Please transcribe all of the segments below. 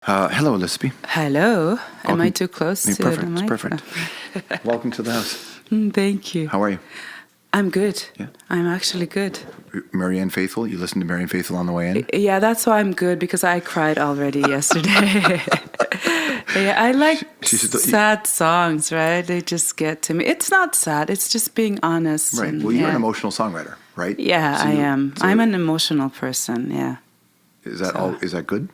Hello, Elisapie. Hello. Am I too close to perfect. the mic? It's perfect. Welcome to the house. Thank you. How are you? I'm good. Yeah. I'm actually good. Marianne Faithfull. You listened to Marianne Faithfull on the way in? Yeah, that's why I'm good, because I cried already yesterday. Yeah, I like sad songs, right? They just get to me. It's not sad. It's just being honest. Right. And, Well, you're an emotional songwriter, right? Yeah, So I am. so I'm an emotional person, yeah. Is that all? Is that good?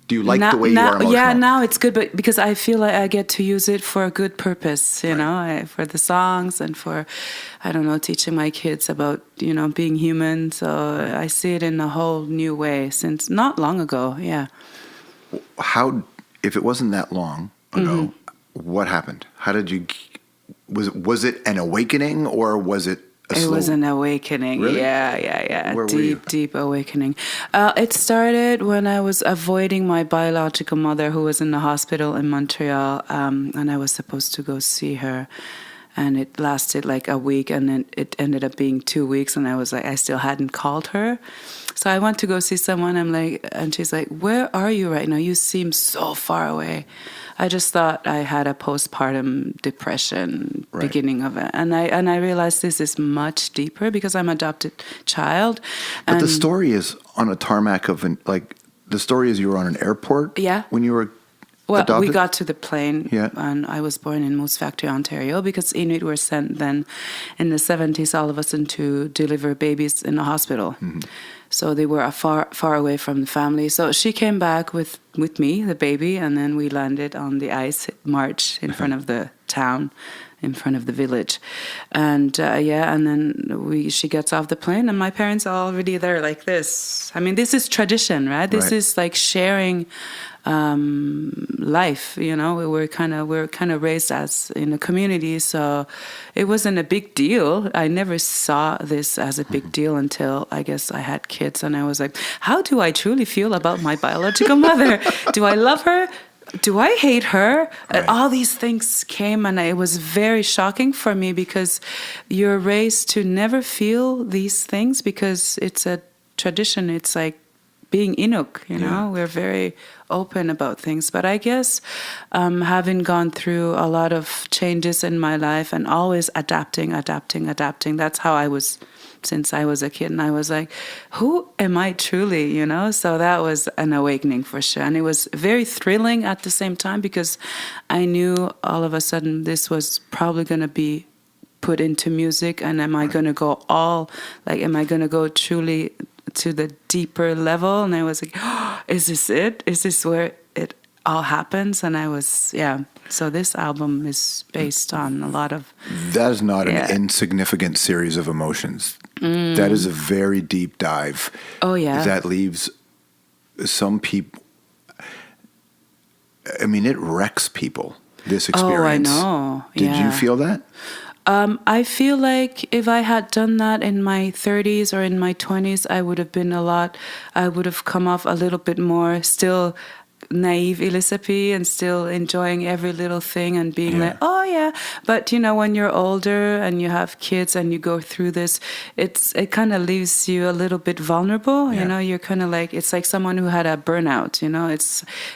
Do you like the way you are emotional? Yeah, now it's good, but because I feel like I get to use it for a good purpose, you know, for the songs and for, I don't know, teaching my kids about, you know, being human. So I see it in a whole new way since not long ago, yeah. How, if it wasn't that long ago, what happened? How did you, was it an awakening or was it It was an awakening. Really? Yeah. Where were you? Deep awakening. It started when I was avoiding my biological mother, who was in the hospital in Montreal, and I was supposed to go see her. And it lasted like a week, and then it ended up being 2 weeks, and I was like, I still hadn't called her. So I went to go see someone. And she's like, "Where are you right now? You seem so far away." I just thought I had a postpartum depression beginning of it. And I realized this is much deeper because I'm an adopted child. But the story is on a tarmac of the story is you were on an airport when you were adopted? We got to the plane, and I was born in Moose Factory, Ontario, because Inuit were sent then in the 70s, all of a sudden, to deliver babies in a hospital. Mm-hmm. So they were far away from the family. So she came back with me, the baby, and then we landed on the ice march in front of the town, in front of the village. And and then she gets off the plane, and my parents are already there like this. I mean, this is tradition, right? This is like sharing life, you know. We're kind of raised as in a community, so it wasn't a big deal. I never saw this as a big deal until I guess I had kids, and I was like, how do I truly feel about my biological mother? Do I love her? Do I hate her? And all these things came, and it was very shocking for me because you're raised to never feel these things because it's a tradition. It's like being Inuk, you know. We're very open about things. But I guess having gone through a lot of changes in my life and always adapting, that's how I was since I was a kid. And I was like, who am I truly, you know? So that was an awakening for sure. And it was very thrilling at the same time because I knew all of a sudden this was probably going to be put into music. And am I going to go am I going to go truly to the deeper level? And I was like, oh, is this it? Is this where it all happens? And I was, so this album is based on a lot of... That is not an insignificant series of emotions. That is a very deep dive. Oh, yeah. That leaves some people... I mean, it wrecks people, this experience. Oh, I know. Did you feel that? I feel like if I had done that in my 30s or in my 20s, I would have come off a little bit more still naive Elisapie and still enjoying every little thing and being like, oh yeah. But you know, when you're older and you have kids and you go through this, it kind of leaves you a little bit vulnerable. You know, you're kind of like, it's like someone who had a burnout, you know,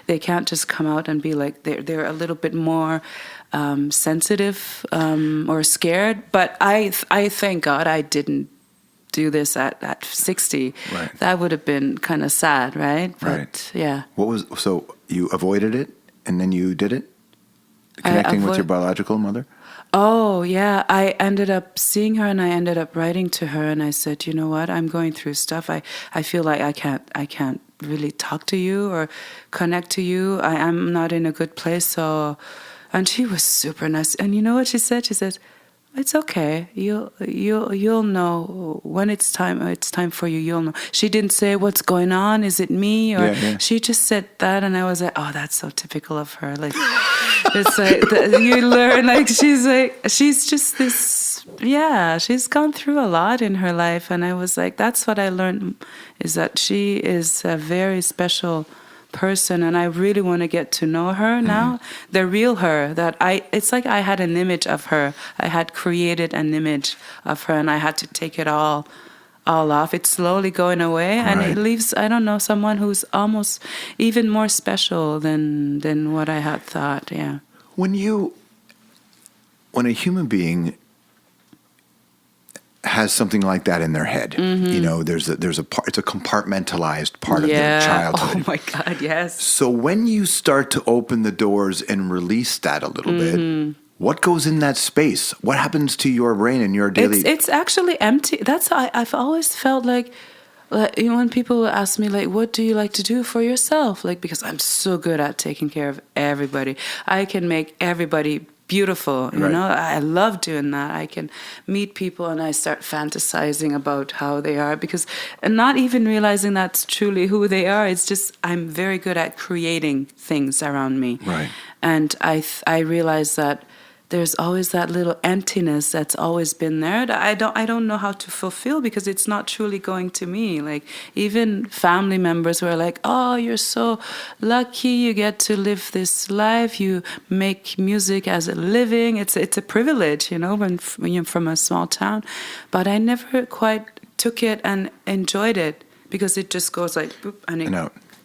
they can't just come out and be like, they're a little bit more sensitive or scared. But I thank God I didn't do this at 60. Right. That would have been kind of sad, right? But, yeah. So you avoided it and then you did it? Connecting with your biological mother? Oh, yeah. I ended up seeing her and I ended up writing to her and I said, you know what? I'm going through stuff. I feel like I can't really talk to you or connect to you. I'm not in a good place. So, and she was super nice. And you know what she said? She said, it's okay. You'll know when it's time. It's time for you. You'll know. She didn't say what's going on. Is it me? Or she just said that, and I was like, oh, that's so typical of her. Like, it's like you learn. Like she's just this. Yeah, she's gone through a lot in her life, and I was like, that's what I learned is that she is a very special person, and I really want to get to know her now, the real her. It's like I had an image of her. I had created an image of her, and I had to take it all all off. It's slowly going away, and it leaves, I don't know, someone who's almost even more special than what I had thought. Yeah. When a human being has something like that in their head, you know, there's a part, it's a compartmentalized part of their childhood. Oh my God, yes. So when you start to open the doors and release that a little bit, what goes in that space? What happens to your brain and your daily? It's actually empty. That's how I've always felt like you know, when people ask me like, what do you like to do for yourself? Like, because I'm so good at taking care of everybody. I can make everybody beautiful, you know. I love doing that. I can meet people and I start fantasizing about how they are, because, and not even realizing that's truly who they are. It's just I'm very good at creating things around me, and I realize that there's always that little emptiness that's always been there that I don't know how to fulfill, because it's not truly going to me. Like, even family members who are like, oh, you're so lucky, you get to live this life, you make music as a living. It's a privilege, you know, when you're from a small town. But I never quite took it and enjoyed it, because it just goes like boop, and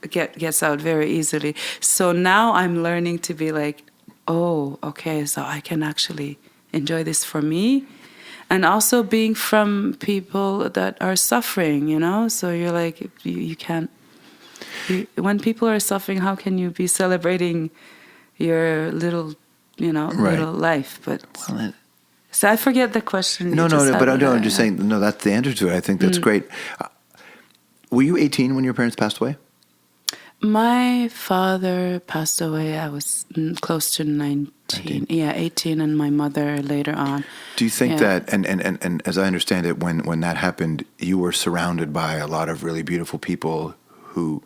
it gets out very easily. So now I'm learning to be like, oh, okay, so I can actually enjoy this for me. And also being from people that are suffering, you know? So you're like, you can't... when people are suffering, how can you be celebrating your little, you know, little life? But... so I forget the question. No, but I'm just saying, no, that's the answer to it. I think that's great. Were you 18 when your parents passed away? My father passed away, I was close to 19. Yeah, 18, and my mother later on. Do you think that, and as I understand it, when that happened, you were surrounded by a lot of really beautiful people who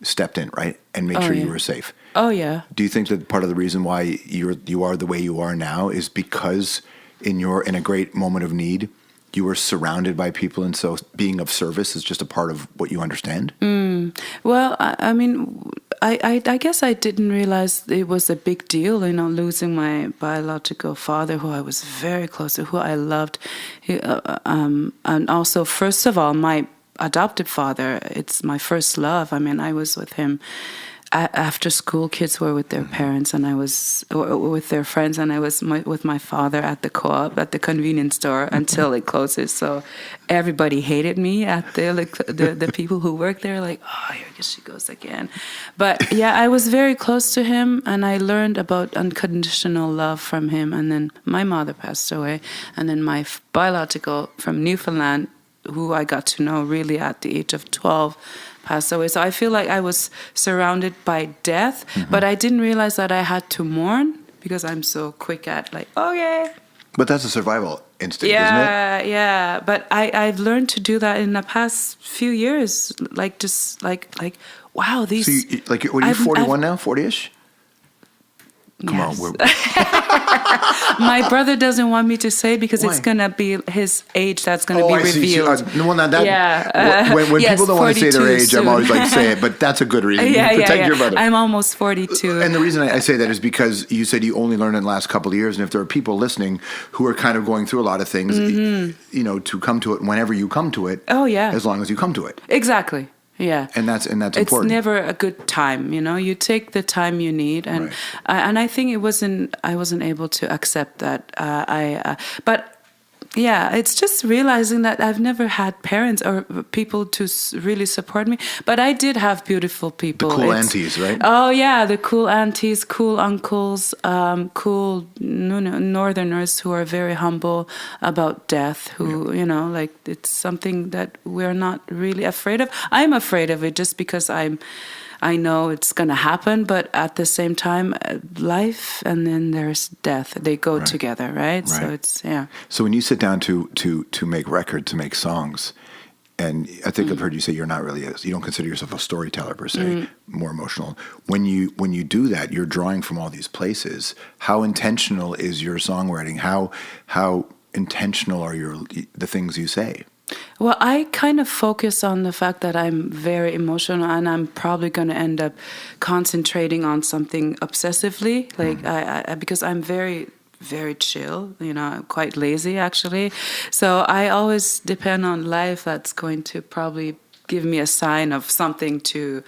stepped in, right? And made sure you were safe. Oh, yeah. Do you think that part of the reason why you are the way you are now is because in a great moment of need, you were surrounded by people, and so being of service is just a part of what you understand? Well, I mean, I guess I didn't realize it was a big deal, you know, losing my biological father, who I was very close to, who I loved. And also, first of all, my adopted father, it's my first love. I mean, I was with him after school. Kids were with their parents, and I was with their friends, and I was with my father at the co-op, at the convenience store, until it closes. So everybody hated me at the people who worked there, like, oh, here she goes again. But yeah, I was very close to him, and I learned about unconditional love from him. And then my mother passed away, and then my biological from Newfoundland, who I got to know really at the age of 12, passed away. So I feel like I was surrounded by death, but I didn't realize that I had to mourn, because I'm so quick at like, okay. But that's a survival instinct, isn't it? Yeah. But I've learned to do that in the past few years. Like, just like wow, these... So what are you, 41 now? 40-ish? Come on. My brother doesn't want me to say, because it's going to be his age that's going to be revealed. Well, not that. When yes, people don't want to say their age, soon. I'm always like, say it. But that's a good reason. Protect your brother. I'm almost 42. And the reason I say that is because you said you only learned in the last couple of years. And if there are people listening who are kind of going through a lot of things, you know, to come to it whenever you come to it. Oh, yeah. As long as you come to it. Exactly. Yeah, and that's important. It's never a good time, you know. You take the time you need, and I think I wasn't able to accept that. But yeah, it's just realizing that I've never had parents or people to really support me. But I did have beautiful people. The cool aunties, right? Oh yeah, the cool aunties, cool uncles, cool northerners who are very humble about death. Who you know, like, it's something that we're not really afraid of. I'm afraid of it just because I know it's going to happen, but at the same time, life and then there's death. They go together, right? So it's, So when you sit down to make records, to make songs, and I think I've heard you say you don't consider yourself a storyteller per se, more emotional. When you do that, you're drawing from all these places. How intentional is your songwriting? How intentional are the things you say? Well, I kind of focus on the fact that I'm very emotional, and I'm probably going to end up concentrating on something obsessively, like because I'm very very chill, quite lazy actually. So I always depend on life that's going to probably give me a sign of something to,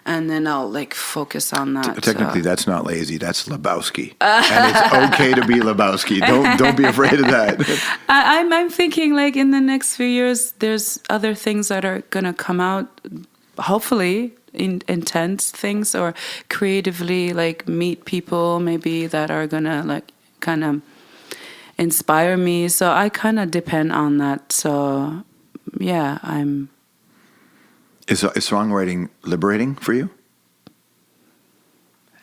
and then I'll like focus on that. Technically, that's not lazy. That's Lebowski, and it's okay to be Lebowski. Don't be afraid of that. I'm thinking like in the next few years, there's other things that are gonna come out, hopefully intense things, or creatively like meet people maybe that are gonna like kind of inspire me. So I kind of depend on that. So yeah, Is songwriting liberating for you?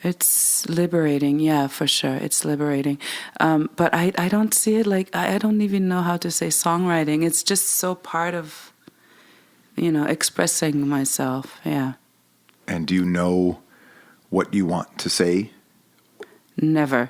It's liberating, yeah, for sure. It's liberating. But I don't see it like, I don't even know how to say songwriting. It's just so part of, expressing myself, yeah. And do you know what you want to say? Never.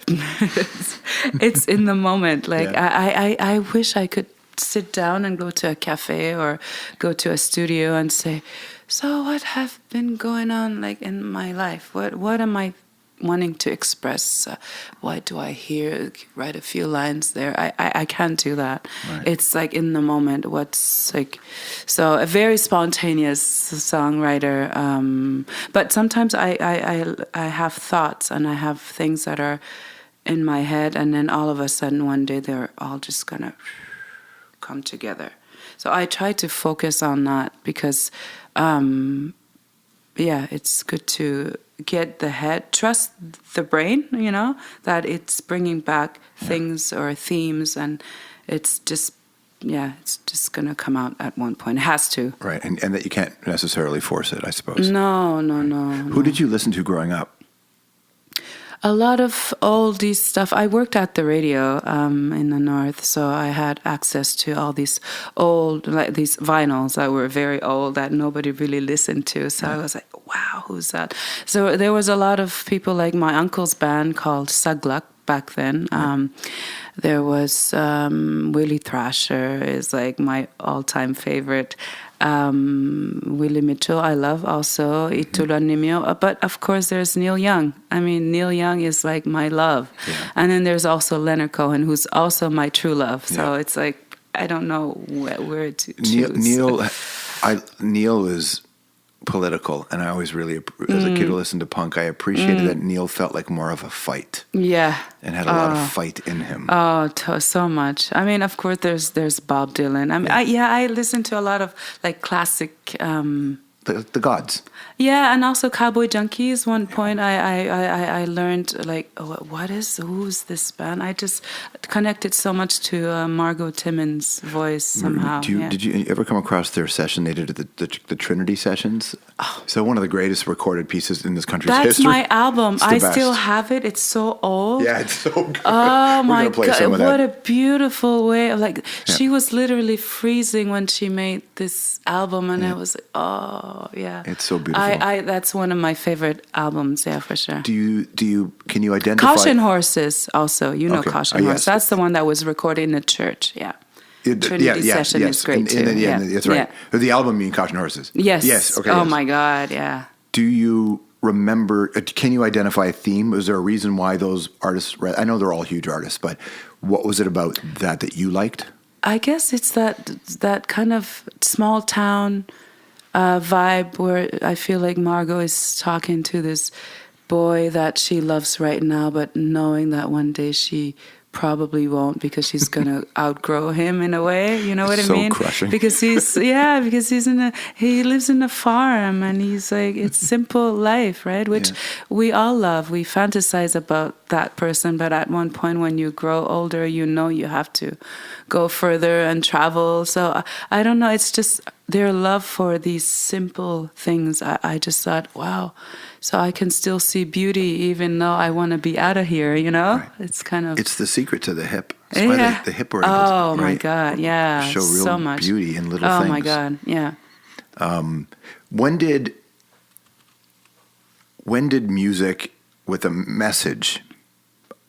It's in the moment. Like, Yeah. I wish I could sit down and go to a cafe or go to a studio and say, so what have been going on like in my life? What am I wanting to express? Why do I write a few lines there? I can't do that. Right. It's like in the moment. What's like, so a very spontaneous songwriter. But sometimes I have thoughts and I have things that are in my head, and then all of a sudden one day they're all just gonna come together. So I try to focus on that because, it's good to get the head, trust the brain, that it's bringing back things or themes, and it's just going to come out at one point. It has to. Right, and that you can't necessarily force it, I suppose. No. Who did you listen to growing up? A lot of oldies stuff. I worked at the radio in the north, so I had access to all these old, like these vinyls that were very old that nobody really listened to. So I was like, wow, who's that? So there was a lot of people like my uncle's band called Saglak back then. There was Willie Thrasher is like my all-time favorite. Willie Mitchell, I love also. Itula Nimio. But of course, there's Neil Young. I mean, Neil Young is like my love. Yeah. And then there's also Leonard Cohen, who's also my true love. So it's like, I don't know where to choose. Neil is political, and I always really, as a kid who listened to punk, I appreciated that Neil felt like more of a fight. Yeah. And had a lot of fight in him. Oh, so much. I mean, of course, there's Bob Dylan. I mean, I listen to a lot of like classic. The gods. Yeah, and also Cowboy Junkies. One point I learned like, who's this band? I just connected so much to Margot Timmons' voice somehow. Did you ever come across their session? They did the Trinity sessions. Oh. So one of the greatest recorded pieces in this country's history. That's my album. I still have it. It's so old. Yeah, it's so good. Oh my God! What a beautiful way of like. Yeah. She was literally freezing when she made this album, and I was like, oh yeah. It's so beautiful. That's one of my favorite albums. Yeah, for sure. Can you identify? Caution Horses also. Okay. Caution Horse. Yes. That's the one that was recorded in the church. Yeah. Trinity session is great too. That's right. Yeah. The album, you mean Caution Horses? Yes. Okay. Oh my God, yeah. Do you remember? Can you identify a theme? Was there a reason why those artists? I know they're all huge artists, but what was it about that you liked? I guess it's that kind of small town vibe where I feel like Margot is talking to this boy that she loves right now, but knowing that one day she probably won't because she's gonna outgrow him in a way. You know what I mean? So crushing. Because he lives in a farm and he's like, it's simple life, right? Which we all love. We fantasize about that person, but at one point when you grow older, you have to go further and travel. So I don't know. It's just their love for these simple things. I just thought, wow. So I can still see beauty even though I want to be out of here, Right. It's the secret to the hip. That's why the hip were able to, my God, yeah. Show real so much beauty in little things. Oh my God, yeah. When did music with a message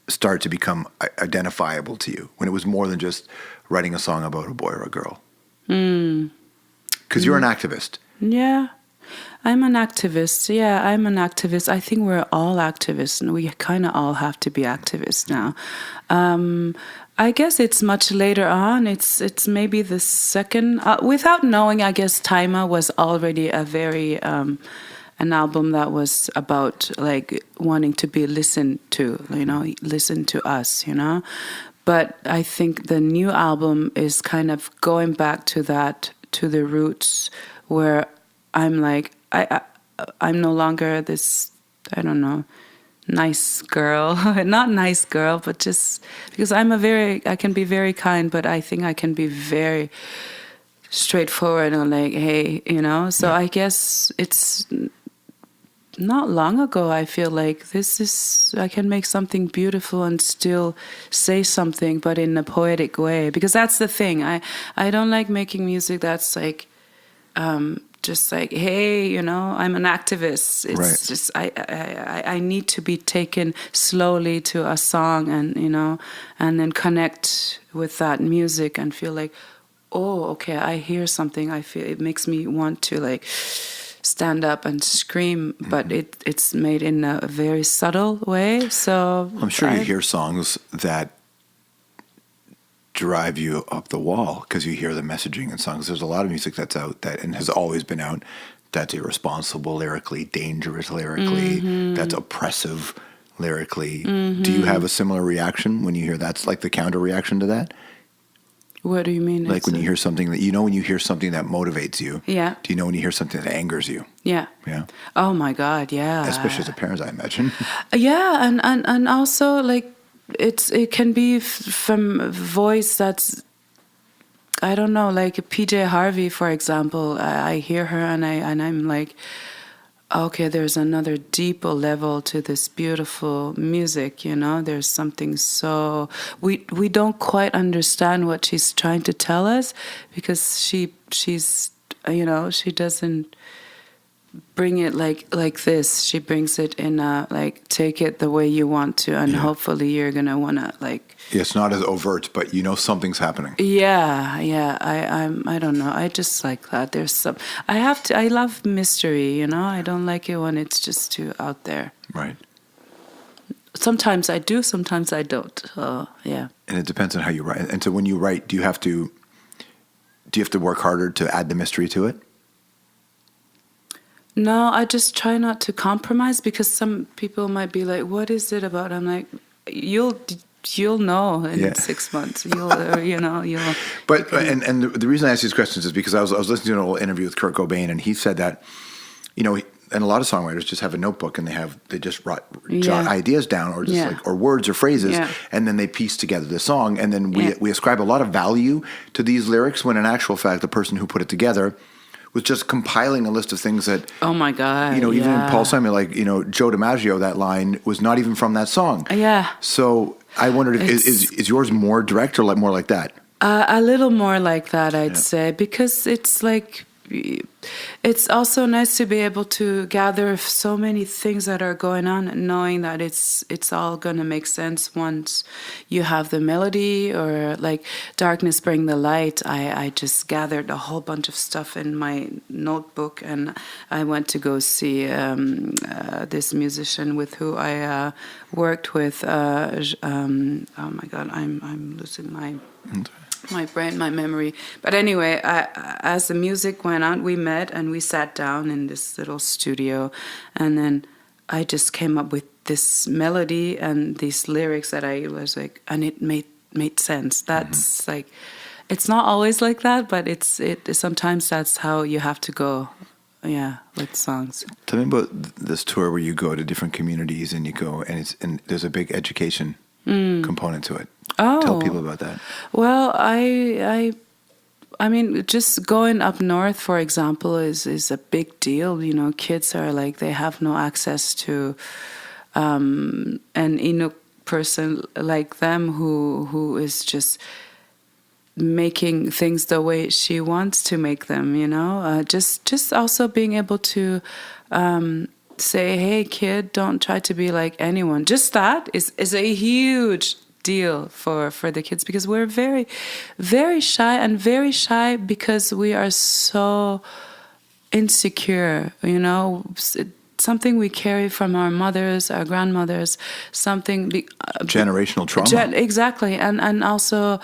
start to become identifiable to you? When it was more than just writing a song about a boy or a girl? Because you're an activist. Yeah. I'm an activist. Yeah, I'm an activist. I think we're all activists, and we kind of all have to be activists now. I guess it's much later on. It's maybe the second. Without knowing, I guess Taima was already a very an album that was about like wanting to be listened to. Listen to us. But I think the new album is kind of going back to that, to the roots, where I'm like, I'm no longer this, I don't know, nice girl. Not nice girl, but just because I can be very kind, but I think I can be very straightforward and like, hey, So I guess it's not long ago, I feel like I can make something beautiful and still say something, but in a poetic way. Because that's the thing. I don't like making music that's like, just like, hey, I'm an activist. It's right. just, I need to be taken slowly to a song and, and then connect with that music and feel like, oh, okay, I hear something. I feel it makes me want to like stand up and scream, but it's made in a very subtle way. So I'm sure you hear songs that drive you up the wall because you hear the messaging in songs. There's a lot of music that's out that and has always been out that's irresponsible lyrically, dangerous lyrically, that's oppressive lyrically. Do you have a similar reaction when you hear that's like the counter reaction to that? What do you mean? Like when you hear something that when you hear something that motivates you. Yeah. Do you know when you hear something that angers you? Yeah. Yeah. Oh my God, yeah. Especially as a parent, I imagine. Yeah, and also like it can be from voice that's, I don't know, like PJ Harvey, for example. I hear her and I'm like, okay, there's another deeper level to this beautiful music, There's something so we don't quite understand what she's trying to tell us because she's she doesn't bring it like this. She brings it in a like take it the way you want to, and hopefully you're gonna wanna like. Yeah, it's not as overt, but something's happening. Yeah. I don't know. I just like that. There's some. I love mystery. I don't like it when it's just too out there. Right. Sometimes I do. Sometimes I don't. Yeah. And it depends on how you write. And so when you write, do you have to work harder to add the mystery to it? No, I just try not to compromise because some people might be like, "What is it about?" I'm like, You'll know in 6 months. You'll. But and the reason I ask these questions is because I was listening to an old interview with Kurt Cobain, and he said that, and a lot of songwriters just have a notebook and they just jot ideas down or just like or words or phrases, and then they piece together the song, and then we ascribe a lot of value to these lyrics when in actual fact the person who put it together was just compiling a list of things that. Oh my God! Even in Paul Simon, like Joe DiMaggio, that line was not even from that song. Yeah. So I wondered, is yours more direct or like more like that? A little more like that, I'd say, because it's like. It's also nice to be able to gather so many things that are going on, and knowing that it's all going to make sense once you have the melody. Or like Darkness Bring the Light, I just gathered a whole bunch of stuff in my notebook, and I went to go see this musician with who I worked with. Oh my God, I'm losing my brain, my memory. But anyway, as the music went on, we met and we sat down in this little studio, and then I just came up with this melody and these lyrics that I was like, and it made sense. That's like, it's not always like that, but it sometimes that's how you have to go. Yeah, with songs. Tell me about this tour where you go to different communities and you go and there's a big education component to it. Oh, tell people about that. Well, I mean, just going up north, for example, is a big deal. Kids are like, they have no access to an Inuk person like them who is just making things the way she wants to make them. Just also being able to say, hey, kid, don't try to be like anyone. Just that is a huge deal for the kids, because we're very, very shy, and very shy because we are so insecure, you know, something we carry from our mothers, our grandmothers, something generational trauma. Exactly, and also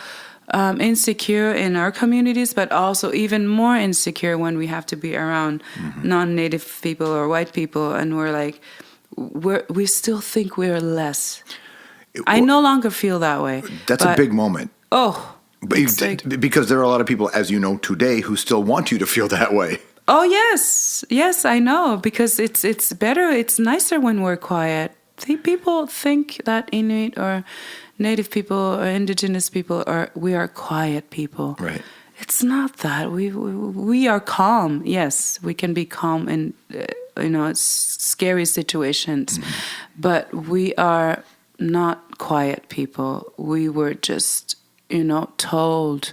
insecure in our communities, but also even more insecure when we have to be around non-native people or white people, and we're like, we still think we're less. I no longer feel that way. That's a big moment. Oh, because there are a lot of people, as you know today, who still want you to feel that way. Oh yes, I know, because it's better, it's nicer when we're quiet. People think that Inuit or Native people or Indigenous people we are quiet people. Right. It's not that. We are calm. Yes, we can be calm in scary situations, but we are not quiet people. We were just told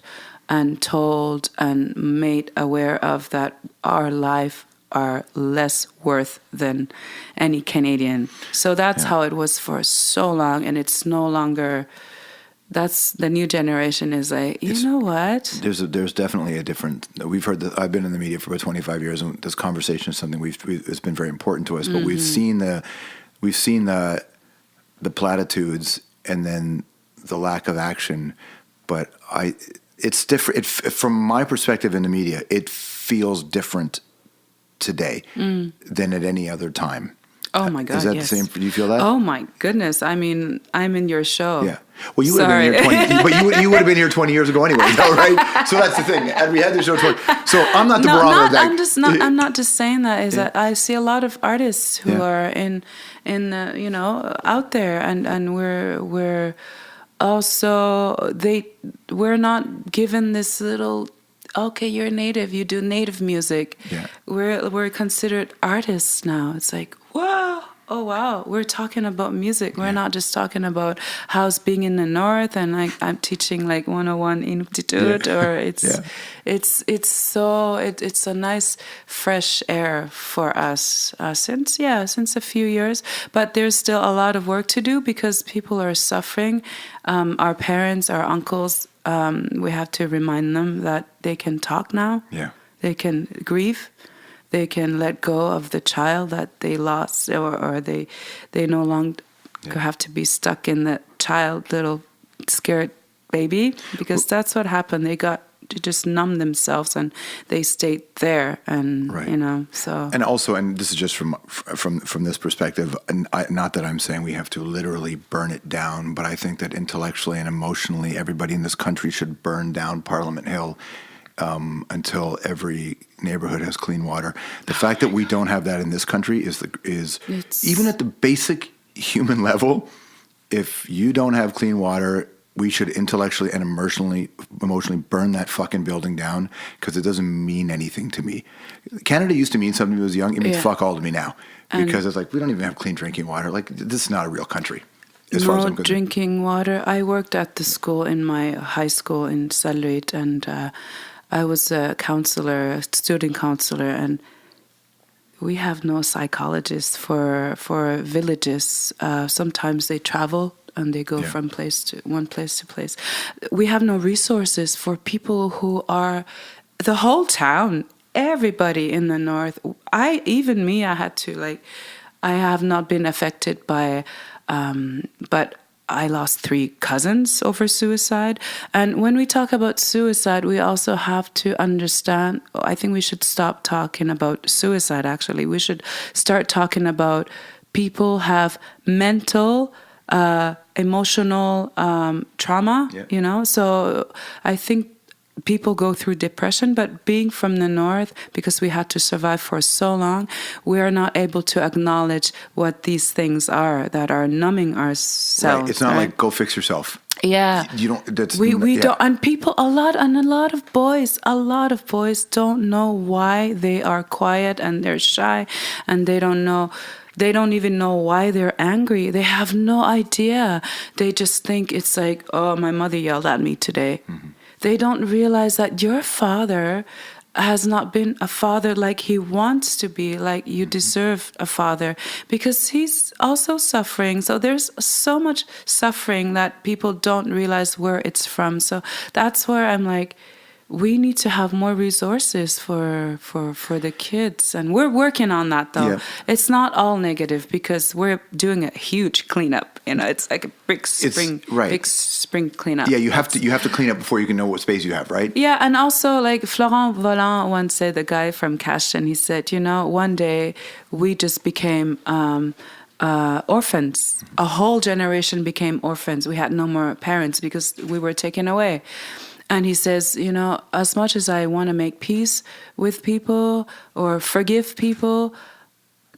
and made aware of that our life are less worth than any Canadian. So that's how it was for so long, and it's no longer. That's the new generation is like, you know what? There's definitely a different. We've heard that. I've been in the media for about 25 years, and this conversation is something it's been very important to us. But we've seen the platitudes and then the lack of action. But it's different. From my perspective in the media, it feels different today than at any other time. Oh my God! Is that yes. the same? Do you feel that? Oh my goodness! I mean, I'm in your show. Yeah. Well, you would have been here 20, but you would have been here 20 years ago anyway, though, right? So that's the thing. And we had the show 20. So I'm not the barometer of that. I'm not just saying that. Is that I see a lot of artists who are in out there, and we're also we're not given this little. Okay, you're native. You do native music. Yeah. We're considered artists now. It's like, wow. Oh wow, we're talking about music. We're not just talking about house being in the north and I'm teaching like 101 Inuktitut or it's a nice fresh air for us since a few years. But there's still a lot of work to do because people are suffering. Our parents, our uncles, we have to remind them that they can talk now. Yeah. They can grieve. They can let go of the child that they lost, or they no longer have to be stuck in that little scared baby, because that's what happened. They got to just numb themselves and they stayed there, and so. And also, and this is just from this perspective, and not that I'm saying we have to literally burn it down, but I think that intellectually and emotionally, everybody in this country should burn down Parliament Hill. Until every neighborhood has clean water. The fact that we don't have that in this country is even at the basic human level. If you don't have clean water, we should intellectually and emotionally burn that fucking building down, because it doesn't mean anything to me. Canada used to mean something when I was young. It means fuck all to me now, because it's like we don't even have clean drinking water. Like, this is not a real country. As far as I'm concerned. Drinking water. I worked at the school in my high school in Raitt, and I was a student counselor, and we have no psychologists for villages. Sometimes they travel and they go from one place to place. We have no resources for people who are the whole town, everybody in the north. I had to I have not been affected by, but I lost 3 cousins over suicide. And when we talk about suicide, we also have to understand, I think we should stop talking about suicide, actually. We should start talking about people have mental, emotional trauma, So I think people go through depression, but being from the north, because we had to survive for so long, we are not able to acknowledge what these things are that are numbing ourselves. Right. It's not like go fix yourself. Yeah, you don't. That's we don't. And people, a lot of boys don't know why they are quiet and they're shy, and they don't know. They don't even know why they're angry. They have no idea. They just think it's like, oh, my mother yelled at me today. Mm-hmm. They don't realize that your father has not been a father like he wants to be, like you deserve a father, because he's also suffering. So there's so much suffering that people don't realize where it's from. So that's where I'm like, we need to have more resources for the kids, and we're working on that though. Yeah. It's not all negative because we're doing a huge cleanup. It's like a big spring cleanup. Yeah, you have to clean up before you can know what space you have, right? Yeah, and also like Florent Volant once said, the guy from Cashin, he said, one day we just became orphans. A whole generation became orphans. We had no more parents because we were taken away. And he says, as much as I want to make peace with people or forgive people,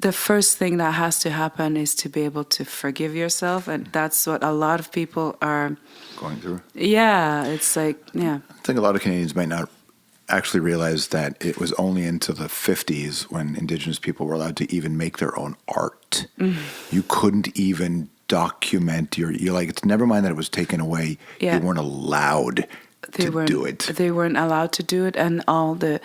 the first thing that has to happen is to be able to forgive yourself. And that's what a lot of people are going through. Yeah, it's like, yeah. I think a lot of Canadians might not actually realize that it was only into the 50s when Indigenous people were allowed to even make their own art. You couldn't even document you're like, it's never mind that it was taken away. Yeah. You weren't allowed to do it. They weren't allowed to do it, and all the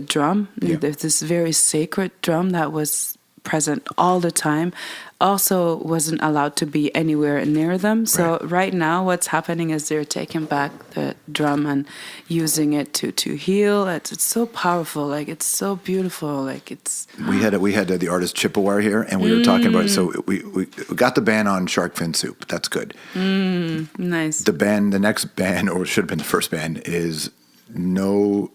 drum, this very sacred drum that was present all the time, also wasn't allowed to be anywhere near them. So right now what's happening is they're taking back the drum and using it to heal. It's so powerful, like it's so beautiful, like it's. We had the artist Chippewa here, and we were talking about it. So we got the ban on shark fin soup. That's good. Nice. The next ban, or should have been the first ban, is no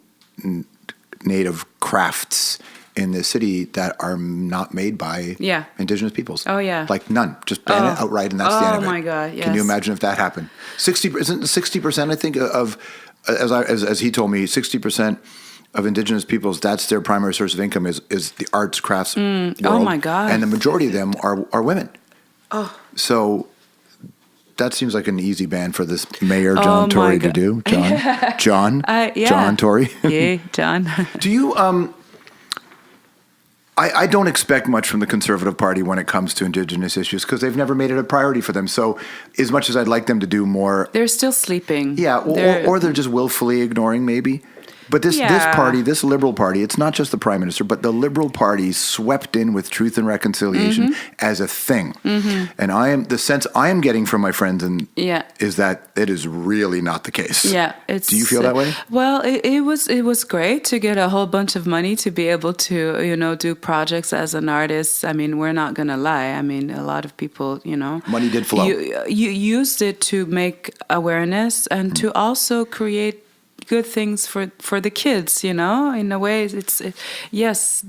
native crafts in the city that are not made by Indigenous peoples. Oh, yeah. Like none. Just ban it outright, and that's the end of it. Oh, my God, yes. Can you imagine if that happened? 60%, I think, of, as he told me, 60% of Indigenous peoples, that's their primary source of income is the arts, crafts world. Oh, my God. And the majority of them are women. Oh. So that seems like an easy ban for this Mayor John Tory to do. John Tory. Yeah, John. Do you... I don't expect much from the Conservative Party when it comes to Indigenous issues because they've never made it a priority for them. So as much as I'd like them to do more... They're still sleeping. Yeah, or they're just willfully ignoring maybe. But this party, this Liberal Party, it's not just the Prime Minister, but the Liberal Party swept in with Truth and Reconciliation as a thing. And the sense I am getting from my friends is that it is really not the case. Yeah, do you feel that way? Well, it was great to get a whole bunch of money to be able to do projects as an artist. I mean, we're not gonna lie. I mean, a lot of people, money did flow. You used it to make awareness and to also create good things for the kids, in a way. Yes,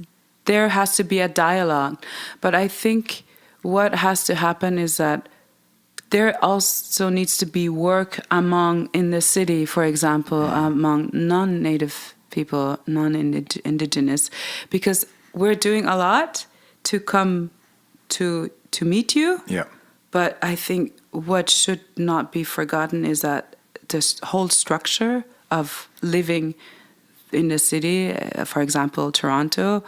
there has to be a dialogue, but I think what has to happen is that there also needs to be work in the city, for example, among non-native people, non-indigenous, because we're doing a lot to come to meet you. Yeah. But I think what should not be forgotten is that this whole structure of living in the city, for example, Toronto,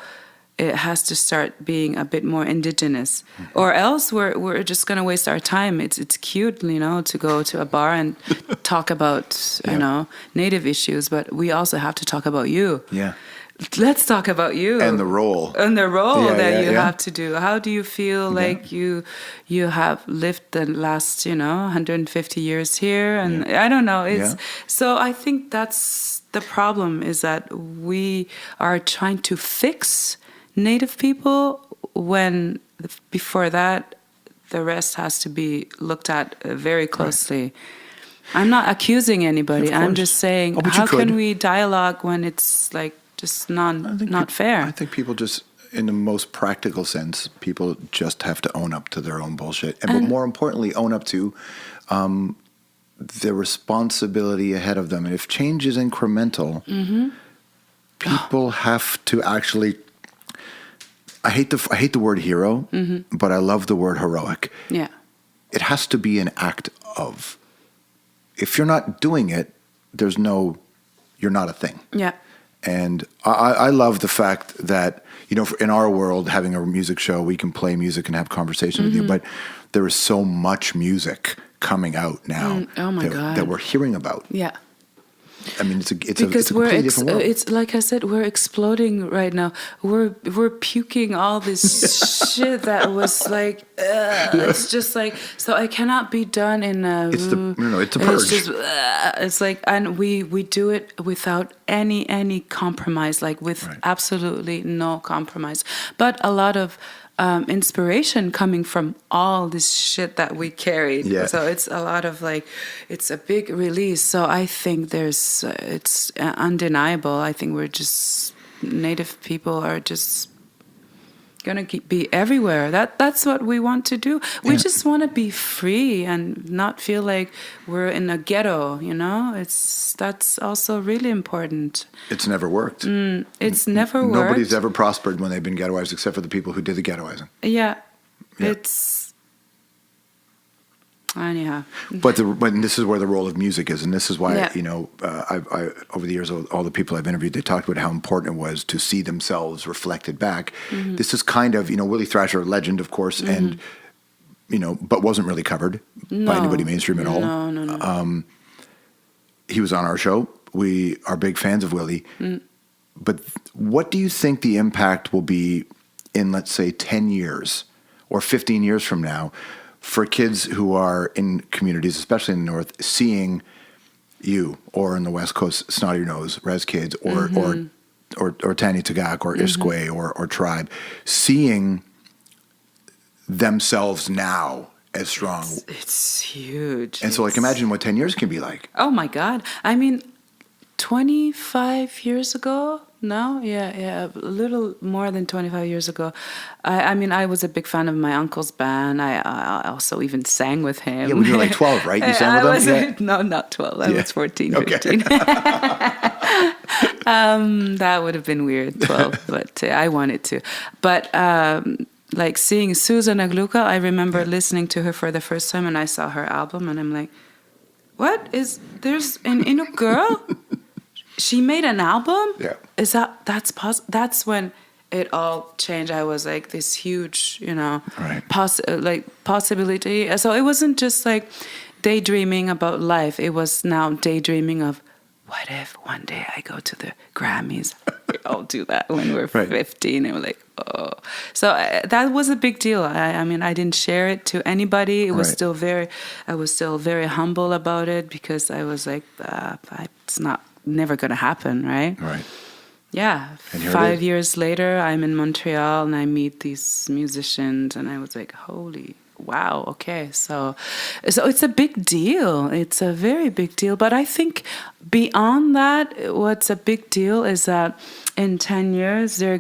it has to start being a bit more Indigenous, or else we're just going to waste our time. It's cute, to go to a bar and talk about Native issues, but we also have to talk about you. Yeah. Let's talk about you and the role that you have to do. How do you feel like you have lived the last 150 years here? And I don't know. So I think that's the problem, is that we are trying to fix Native people when before that the rest has to be looked at very closely. Right. I'm not accusing anybody. I'm just saying, how can we dialogue when it's like just not fair? I think people just, in the most practical sense, people just have to own up to their own bullshit. But more importantly, own up to the responsibility ahead of them. And if change is incremental, people have to actually... I hate the word hero, but I love the word heroic. Yeah. It has to be an act of. If you're not doing it, you're not a thing. Yeah. And I love the fact that, in our world, having a music show, we can play music and have conversation with you, but there is so much music coming out now God. that we're hearing about. Yeah. I mean, it's a because completely different world. it's like I said, we're exploding right now. We're puking all this shit that was like, it's just like, so I cannot be done in a. It's a purge. It's just, it's like, and we do it without any compromise, like with absolutely no compromise. But a lot of inspiration coming from all this shit that we carried. Yeah. So it's a lot of like, it's a big release. So I think it's undeniable. I think we're just, Native people are just gonna be everywhere. That's what we want to do. We just want to be free and not feel like we're in a ghetto. That's also really important. It's never worked. It's never worked. Nobody's ever prospered when they've been ghettoized, except for the people who did the ghettoizing. Yeah. It's. Anyhow. But this is where the role of music is, and this is why I over the years, all the people I've interviewed, they talked about how important it was to see themselves reflected back. Mm-hmm. This is kind of Willie Thrasher, legend, of course, and but wasn't really covered by anybody mainstream at all. No. He was on our show. We are big fans of Willie. But what do you think the impact will be in, let's say, 10 years or 15 years from now, for kids who are in communities, especially in the North, seeing you, or in the West Coast, Snotty Your Nose, Res Kids, or Tani Tagak, or Iskway, or Tribe, seeing themselves now as strong? It's huge. And so, imagine what 10 years can be like. Oh my God! I mean, 25 years ago. No, a little more than 25 years ago. I mean, I was a big fan of my uncle's band. I also even sang with him. Yeah, when you were like 12, right? You sang with him? No, not 12. I was 14, 15. That would have been weird, 12, but I wanted to. But like seeing Susan Agluka, I remember listening to her for the first time, and I saw her album, and I'm like, there's an Inuk girl? She made an album? Yeah. That's when it all changed. I was like this huge, possibility. So it wasn't just like daydreaming about life. It was now daydreaming of, what if one day I go to the Grammys? We all do that when we're 15, and we're like, oh. So that was a big deal. I mean, I didn't share it to anybody. It was still I was still very humble about it, because I was like, it's never going to happen, right? Right. Yeah. 5 years later, I'm in Montreal, and I meet these musicians, and I was like, holy wow, okay. So it's a big deal. It's a very big deal. But I think beyond that, what's a big deal is that in 10 years, they're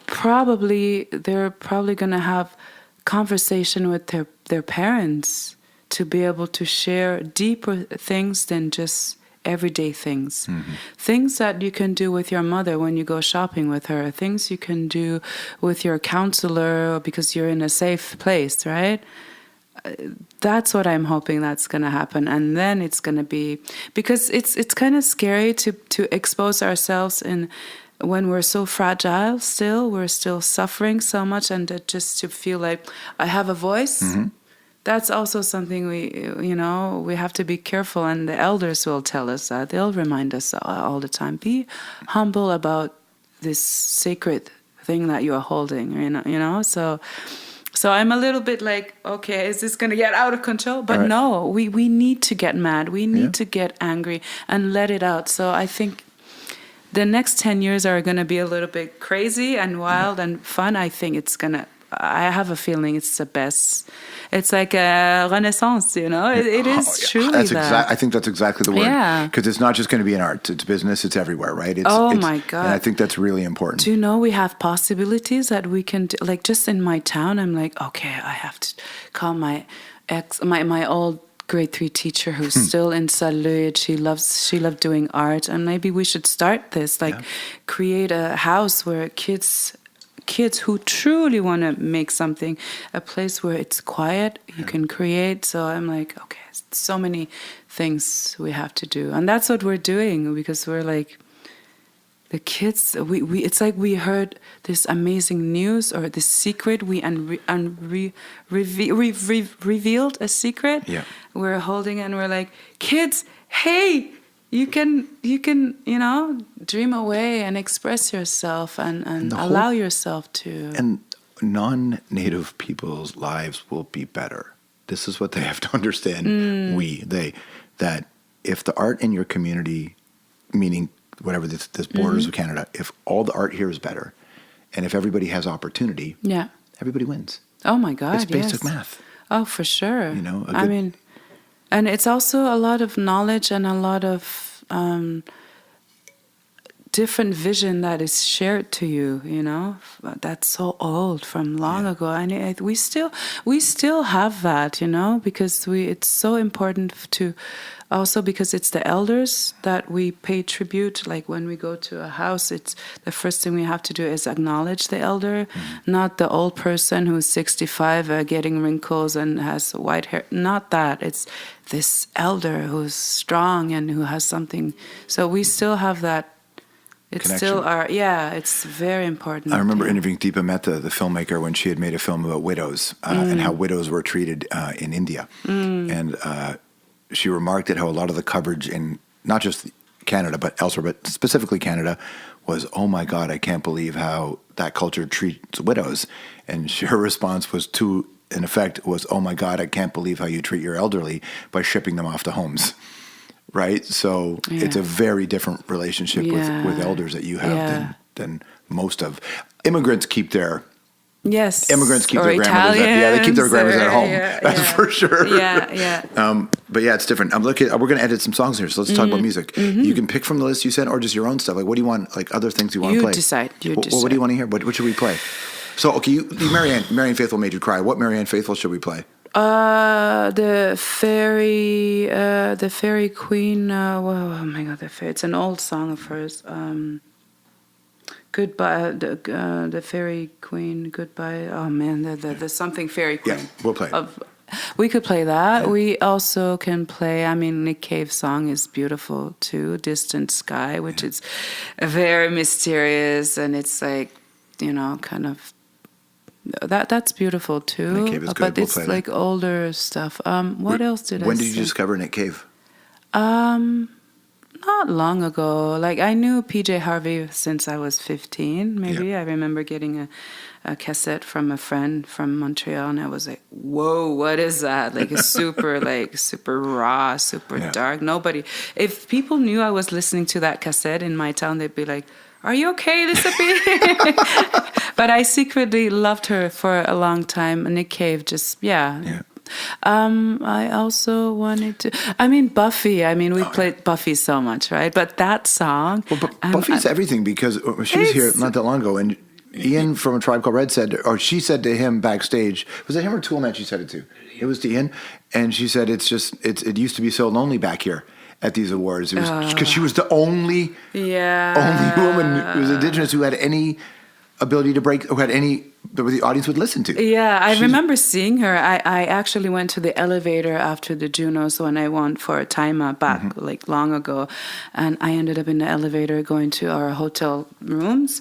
probably going to have conversation with their parents to be able to share deeper things than just everyday things. Mm-hmm. Things that you can do with your mother when you go shopping with her, things you can do with your counselor because you're in a safe place, right? That's what I'm hoping that's going to happen. And then it's going to be, because it's kind of scary to expose ourselves when we're so fragile still, we're still suffering so much, and just to feel like I have a voice. Mm-hmm. That's also something we have to be careful, and the elders will tell us that. They'll remind us all the time. Be humble about this sacred thing that you are holding, So I'm a little bit like, okay, is this going to get out of control? But no, we need to get mad. We need to get angry and let it out. So I think the next 10 years are going to be a little bit crazy and wild and fun. I think it's going to... I have a feeling it's the best. It's like a renaissance, It is truly that. I think that's exactly the word. Yeah. Because it's not just going to be an art. It's business. It's everywhere, right? My God. And I think that's really important. Do you know we have possibilities that we can do? Like just in my town, I'm like, okay, I have to call my old grade 3 teacher who's still in Saint-Louis. She loved doing art. And maybe we should start this, create a house where kids who truly want to make something, a place where it's quiet, you can create. So I'm like, okay, so many things we have to do. And that's what we're doing, because we're like, the kids, we it's like we heard this amazing news or this secret, we revealed a secret. Yeah. We're holding it and we're like, kids, hey, you can dream away and express yourself and allow yourself to. And non-native people's lives will be better. This is what they have to understand. That if the art in your community, meaning whatever this borders of Canada, if all the art here is better, and if everybody has opportunity, everybody wins. Oh my God! It's basic math. Oh, for sure. You know, and it's also a lot of knowledge and a lot of different vision that is shared to you. You know, that's so old from long ago, and we still have that. You know, because it's so important to. Also, because it's the elders that we pay tribute. Like when we go to a house, it's the first thing we have to do is acknowledge the elder, not the old person who's 65 getting wrinkles and has white hair. Not that. It's this elder who's strong and who has something. So we still have that. It's connection. Still it's very important. I remember interviewing Deepa Mehta, the filmmaker, when she had made a film about widows and how widows were treated in India. And she remarked at how a lot of the coverage in not just Canada, but elsewhere, but specifically Canada, was, oh my God, I can't believe how that culture treats widows. And her response was in effect, oh my God, I can't believe how you treat your elderly by shipping them off to homes. Right? So it's a very different relationship with elders that you have than most of. Immigrants keep their... Yes. Immigrants keep or their grandmothers they keep their grandmothers at home. That's for sure. But it's different. We're going to edit some songs here, so let's talk about music. You can pick from the list you sent, or just your own stuff. Like, what do you want? Like other things you want to play? Decide. You decide. What do you want to hear? What should we play? So, okay, Marianne Faithfull made you cry. What Marianne Faithfull should we play? The fairy queen. Oh my God, it's an old song of hers. Goodbye, the fairy queen. Goodbye. Oh man, the something fairy queen. Yeah, we'll play. We could play that. Yeah. We also can play. I mean, Nick Cave's song is beautiful too. Distant Sky, which is very mysterious, and it's like kind of. That's beautiful too. Nick Cave is good. But it's like older stuff. What else did I say? When did you discover Nick Cave? Not long ago. Like I knew PJ Harvey since I was 15, maybe. Yeah. I remember getting a cassette from a friend from Montreal, and I was like, whoa, what is that? Like it's super raw, super dark. If people knew I was listening to that cassette in my town, they'd be like, are you okay, Elisapie? But I secretly loved her for a long time. Nick Cave I also wanted to. I mean, Buffy. I mean, we played Buffy so much, right? But that song. Well, Buffy's everything because she was here not that long ago, and Ian from A Tribe Called Red she said to him backstage, was it him or Toolman she said it to? It was to Ian, and she said, it used to be so lonely back here at these awards. It was because she was the only woman who was Indigenous who had any ability to break, that the audience would listen to. Yeah, I remember seeing her. I actually went to the elevator after the Junos when I won for a time back like long ago, and I ended up in the elevator going to our hotel rooms,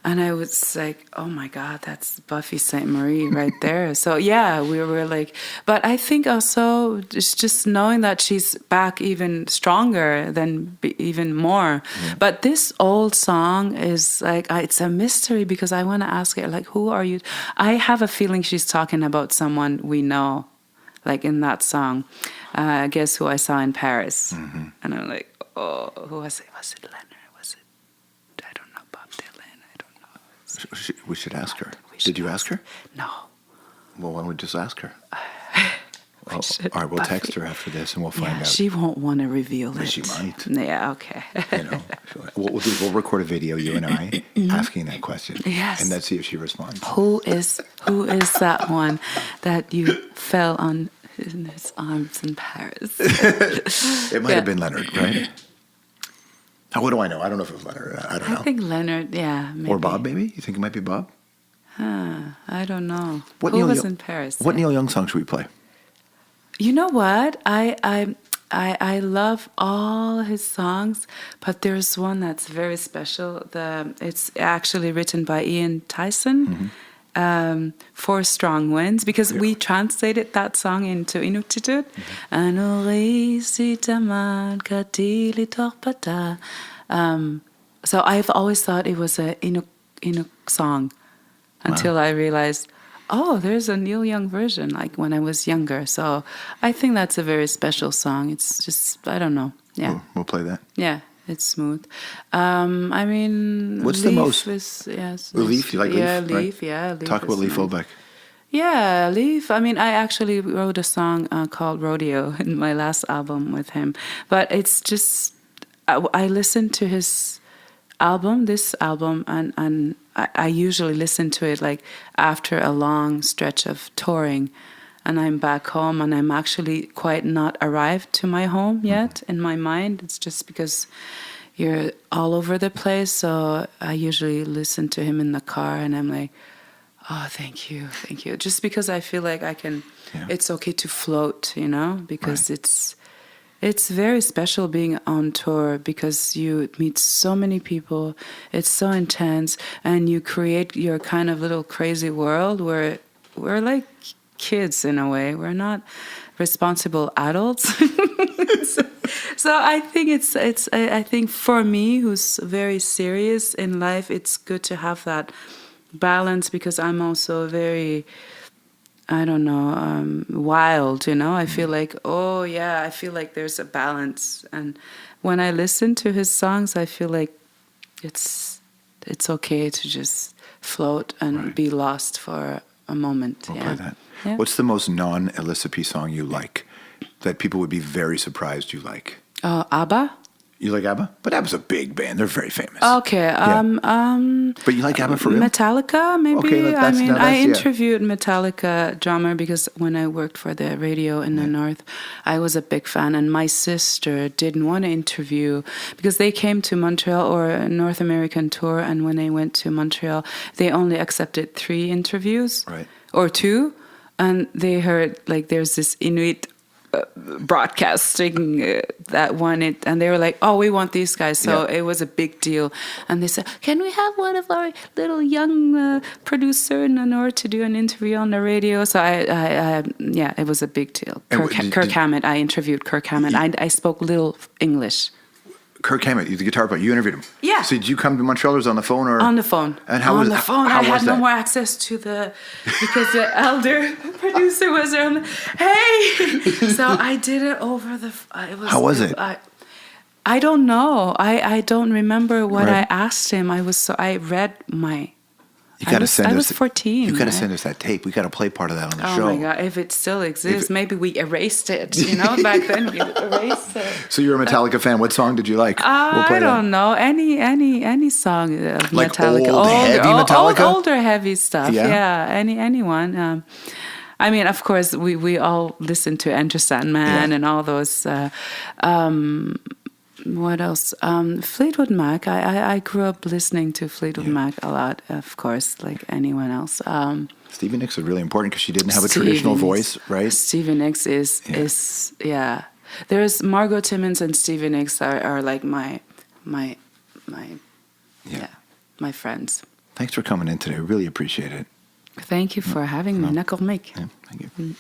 and I was like, oh my God, that's Buffy St. Marie right there. So yeah, we were like, but I think also just knowing that she's back even stronger than even more. Yeah. But this old song is like, it's a mystery because I want to ask her, like, who are you? I have a feeling she's talking about someone we know, like in that song. Guess who I saw in Paris? And I'm like, oh, who was it? Was it Leonard? Was it? I don't know, Bob Dylan. I don't know. We should ask her. Did you ask her? No. Well, why don't we just ask her? All right, we'll text her after this and we'll find out. She won't want to reveal it. She might. Yeah, okay. What we'll do is we'll record a video, you and I, asking that question. Yes. And let's see if she responds. Who is that one that you fell on in his arms in Paris? It might have been Leonard, right? What do I know? I don't know if it was Leonard. I don't know. I think Leonard, maybe. Or Bob, maybe? You think it might be Bob? I don't know. Who was in Paris? What Neil Young song should we play? You know what? I love all his songs, but there's one that's very special. It's actually written by Ian Tyson, Four Strong Winds, because we translated that song into Inuktitut. So I've always thought it was a Inuk song until I realized, oh, there's a Neil Young version, like when I was younger. So I think that's a very special song. It's just, I don't know. Yeah. We'll play that. Yeah, it's smooth. I mean, what's the most? Leaf, you like Leaf? Yeah, Leaf, right? yeah. Leaf Talk about Leif Olbeck. Yeah, Leaf. I mean, I actually wrote a song called Rodeo in my last album with him. But it's just, I listened to his this album, and I usually listen to it like after a long stretch of touring. And I'm back home, and I'm actually quite not arrived to my home yet in my mind. It's just because you're all over the place. So I usually listen to him in the car, and I'm like, oh, thank you. Just because I feel like I can, it's okay to float, because it's very special being on tour, because you meet so many people. It's so intense, and you create your kind of little crazy world where we're like kids in a way. We're not responsible adults. So I think I think for me, who's very serious in life, it's good to have that balance, because I'm also very, I don't know, wild, I feel like, I feel like there's a balance. And when I listen to his songs, I feel like it's okay to just float and be lost for a moment. We'll play that. Yeah. What's the most non-Elisapie song you like that people would be very surprised you like? ABBA? You like ABBA? But ABBA's a big band. They're very famous. Okay. But you like ABBA for real? Metallica, maybe. Okay, I interviewed Metallica drummer, because when I worked for the radio in the North, I was a big fan. And my sister didn't want to interview, because they came to Montreal or a North American tour. And when they went to Montreal, they only accepted 3 interviews or 2. And they heard, like, there's this Inuit broadcasting that won it, and they were like, oh, we want these guys. So it was a big deal, and they said, can we have one of our little young producer in the North to do an interview on the radio? So I it was a big deal. Kirk Hammett, I interviewed Kirk Hammett. I spoke little English. Kirk Hammett, the guitar player, you interviewed him. Yeah. So did you come to Montreal, or was it on the phone? Or? On the phone. And how was on the phone? How I was had that? no more access to because the elder producer was on. Hey, so I did it over the. How was it? I don't know. I don't remember what I asked him. I read my. I was 14. You got to send us that tape. We got to play part of that on the show. Oh my God! If it still exists, maybe we erased it. Back then we erased it. So you're a Metallica fan. What song did you like? I don't know. Any song of like Metallica. Heavy Metallica. Older heavy stuff. Yeah. Anyone. I mean, of course, we all listen to Enter Sandman and all those. What else? Fleetwood Mac. I grew up listening to Fleetwood Mac a lot, of course, like anyone else. Stevie Nicks was really important because she didn't have a traditional voice, right? Stevie Nicks is There's Margot Timmins and Stevie Nicks are like my friends. Thanks for coming in today. Really appreciate it. Thank you for having me. Nakor Mick. Yeah, thank you.